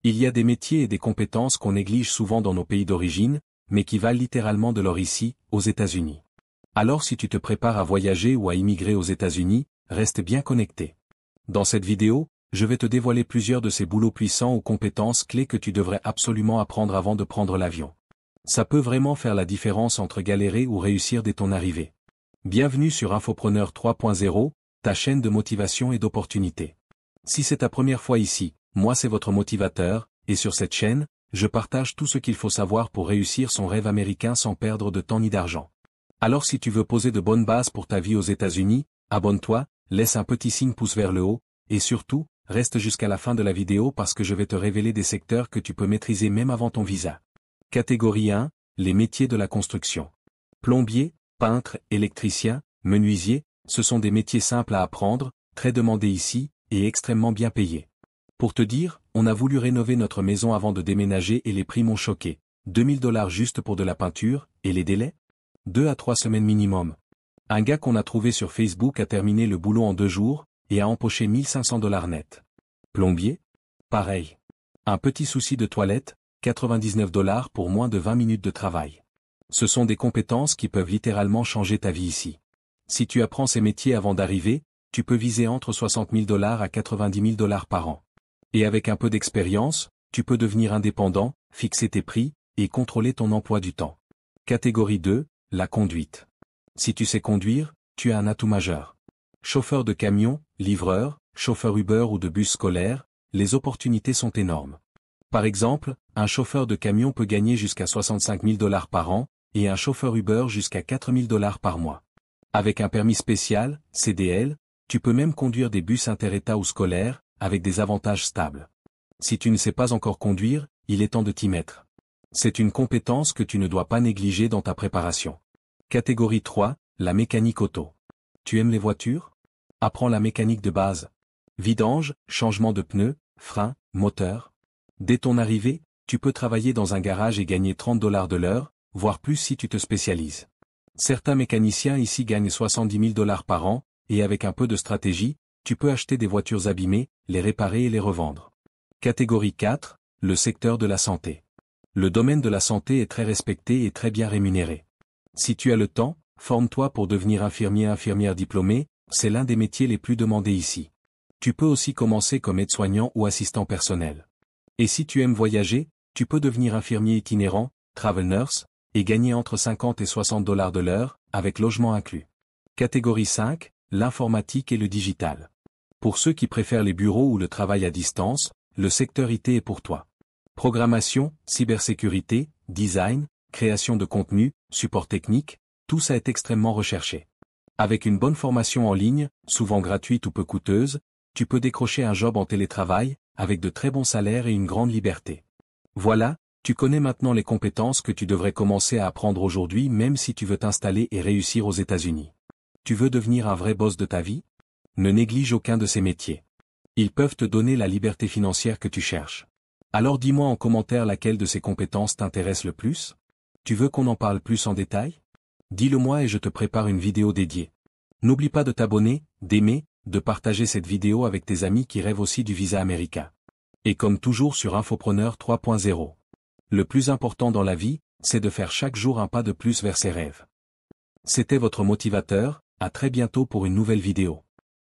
Il y a des métiers et des compétences qu'on néglige souvent dans nos pays d'origine, mais qui valent littéralement de l'or ici, aux États-Unis. Alors si tu te prépares à voyager ou à immigrer aux États-Unis, reste bien connecté. Dans cette vidéo, je vais te dévoiler plusieurs de ces boulots puissants ou compétences clés que tu devrais absolument apprendre avant de prendre l'avion. Ça peut vraiment faire la différence entre galérer ou réussir dès ton arrivée. Bienvenue sur Infopreneur 3.0, ta chaîne de motivation et d'opportunités. Si c'est ta première fois ici, moi c'est votre motivateur, et sur cette chaîne, je partage tout ce qu'il faut savoir pour réussir son rêve américain sans perdre de temps ni d'argent. Alors si tu veux poser de bonnes bases pour ta vie aux États-Unis, abonne-toi, laisse un petit signe pouce vers le haut, et surtout, reste jusqu'à la fin de la vidéo parce que je vais te révéler des secteurs que tu peux maîtriser même avant ton visa. Catégorie 1, les métiers de la construction. Plombier, peintre, électricien, menuisier, ce sont des métiers simples à apprendre, très demandés ici, et extrêmement bien payés. Pour te dire, on a voulu rénover notre maison avant de déménager et les prix m'ont choqué. 2000 $ juste pour de la peinture, et les délais 2 à 3 semaines minimum. Un gars qu'on a trouvé sur Facebook a terminé le boulot en 2 jours, et a empoché 1500 $ net. Plombier? Pareil. Un petit souci de toilette, 99 $ pour moins de 20 minutes de travail. Ce sont des compétences qui peuvent littéralement changer ta vie ici. Si tu apprends ces métiers avant d'arriver, tu peux viser entre 60 000 $ à 90 000 $ par an. Et avec un peu d'expérience, tu peux devenir indépendant, fixer tes prix, et contrôler ton emploi du temps. Catégorie 2, la conduite. Si tu sais conduire, tu as un atout majeur. Chauffeur de camion, livreur, chauffeur Uber ou de bus scolaire, les opportunités sont énormes. Par exemple, un chauffeur de camion peut gagner jusqu'à 65 000 $ par an, et un chauffeur Uber jusqu'à 4 000 $ par mois. Avec un permis spécial, CDL, tu peux même conduire des bus inter-État ou scolaires, avec des avantages stables. Si tu ne sais pas encore conduire, il est temps de t'y mettre. C'est une compétence que tu ne dois pas négliger dans ta préparation. Catégorie 3, la mécanique auto. Tu aimes les voitures? Apprends la mécanique de base. Vidange, changement de pneus, freins, moteur. Dès ton arrivée, tu peux travailler dans un garage et gagner 30 $ de l'heure, voire plus si tu te spécialises. Certains mécaniciens ici gagnent 70 000 $ par an, et avec un peu de stratégie, tu peux acheter des voitures abîmées, les réparer et les revendre. Catégorie 4, le secteur de la santé. Le domaine de la santé est très respecté et très bien rémunéré. Si tu as le temps, forme-toi pour devenir infirmière diplômée, c'est l'un des métiers les plus demandés ici. Tu peux aussi commencer comme aide-soignant ou assistant personnel. Et si tu aimes voyager, tu peux devenir infirmier itinérant, travel nurse, et gagner entre 50 et 60 $ de l'heure, avec logement inclus. Catégorie 5, l'informatique et le digital. Pour ceux qui préfèrent les bureaux ou le travail à distance, le secteur IT est pour toi. Programmation, cybersécurité, design, création de contenu, support technique, tout ça est extrêmement recherché. Avec une bonne formation en ligne, souvent gratuite ou peu coûteuse, tu peux décrocher un job en télétravail, avec de très bons salaires et une grande liberté. Voilà, tu connais maintenant les compétences que tu devrais commencer à apprendre aujourd'hui même si tu veux t'installer et réussir aux États-Unis. Tu veux devenir un vrai boss de ta vie? Ne néglige aucun de ces métiers. Ils peuvent te donner la liberté financière que tu cherches. Alors dis-moi en commentaire laquelle de ces compétences t'intéresse le plus? Tu veux qu'on en parle plus en détail? Dis-le-moi et je te prépare une vidéo dédiée. N'oublie pas de t'abonner, d'aimer, de partager cette vidéo avec tes amis qui rêvent aussi du visa américain. Et comme toujours sur Infopreneur 3.0. Le plus important dans la vie, c'est de faire chaque jour un pas de plus vers ses rêves. C'était votre motivateur, à très bientôt pour une nouvelle vidéo.